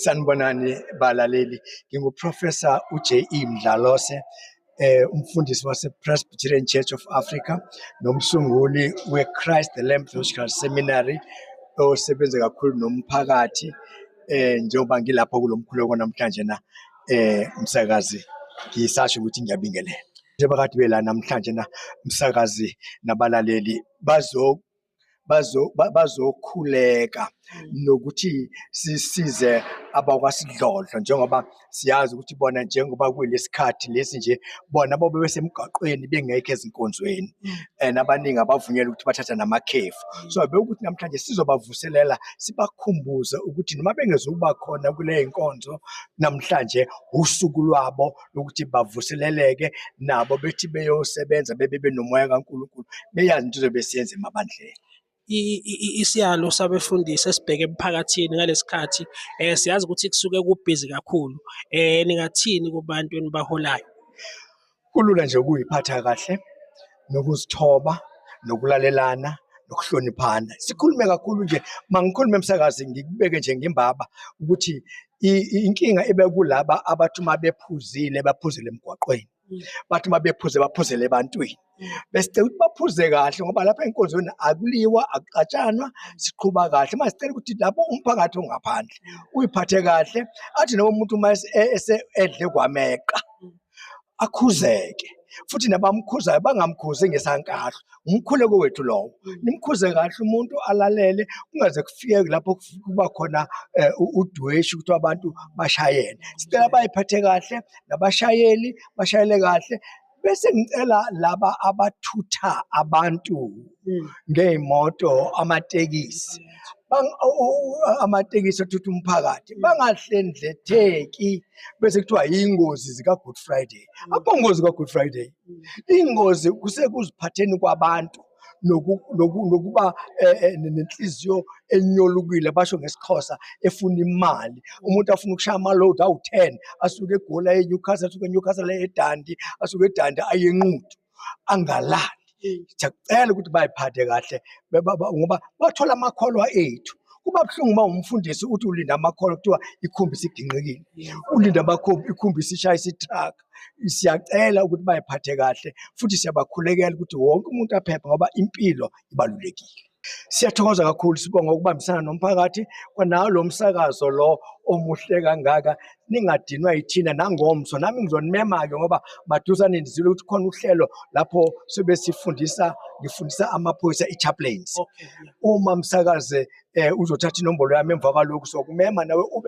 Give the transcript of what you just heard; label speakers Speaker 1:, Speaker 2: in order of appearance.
Speaker 1: Sanibonani balaleli, nginguProfessor uJE Mdlalose, umfundisi wase-Presbyterian Church of Africa nomsunguli we-Christ the Lamb Theological Seminary osebenza kakhulu nomphakathi. Njengoba ngilapho kulomkhuluko namhlanje umsakazi, ngisasho ukuthi ngiyabingelela. Njengoba kade bela namhlanje umsakazi nabalaleli bazokhuleka nokuthi sisize abakwasidlodlo, njengoba siyazi ukuthi bona njengoba kulesikhathi lesi nje bona bobe besemgaqweni bengekho ezinkonzweni abaningi abavunyelwa ukuthi bathatha namakhefu. So bekuthi namhlanje sizobavuselela, sibakhumbuze ukuthi noma bengezukuba khona kule inkonzo namhlanje, usuku lwabo lokuthi bavuseleleke nabo bethi beyosebenza bebe nomoya kaNkulunkulu, beyazi into besiyenza emabandleni.
Speaker 2: Isiyalo sabefundisi esibheke emphakathini ngalesikhathi siyazi ukuthi kusuke kubhizi kakhulu, ningathini kubantu enibaholayo?
Speaker 1: Kulula nje ukuyiphatha kahle, nokuzithoba, nokulalelana, nokuhloniphana. Sikhulume kakhulu nje, mangikhulume emsakazi ngikubeke nje ngimbaba ukuthi inkinga ibe kulaba abathi uma bephuzile baphuzele emgwaqweni, bathi uma bephuze baphuzele ebantwini. Besicela ukuthi baphuze kahle ngoba lapha enkonzweni akuliwa, akucatshanwa, siqhuba kahle. Mase sicela ukuthi lapho umphakathi ongaphandle uyiphathe kahle, athi noma umuntu uma edle kwameqa akhuzeke, futhi nabamkhuzayo bangamkhuzi ngesankahlo, umkhuleko wethu lowo. Nimkhuze kahle umuntu, alalele, kungaze kufike lapho kuba khona udweshi ukuthi abantu bashayene. Sicela bayiphathe kahle, nabashayeli bashayele kahle. Bese ngicela laba abathutha abantu ngey'moto, amatekisi, amatekisi athutha umphakathi, bangahlendletheki bese kuthiwa yingozi zika-Good Friday. Akukho ngozi ka-Good Friday. Ingozi kusekuziphatheni kwabantu nokuba nenhliziyo enyolukile, basho ngesiXhosa, efuna imali. Umuntu afuna ukushaya amalodi awu-10, asuke eGoli aye eNewcastle, asuke eNewcastle aye eDandi, asuke eDandi aye eNquthu, angalali. Siyacela ukuthi bayiphathe kahle ngoba bathola amakholwa ethu. Kuba buhlungu uma umfundisi uthi ulinda amakholwa kuthiwa ikhombisi iginqikile, ulinda ikhombisi ishayisa itruck. Siyacela ukuthi bayiphathe kahle, futhi siyabakhulekela ukuthi wonke umuntu aphephe ngoba impilo ibalulekile. Siyathokoza kakhulu, sibonga ukubambisana nomphakathi kwanawo lo msakazo lo omuhle kangaka. Ningadinwa yithina nangomso, nami ngizonimema-ke ngoba maduzane ndizile ukuthi khona uhlelo lapho sobe ngifundisa amaphoyisa i-chaplains. Uma msakaze uzothatha inombolo yami emva kwalokhu, sokumema nawe ube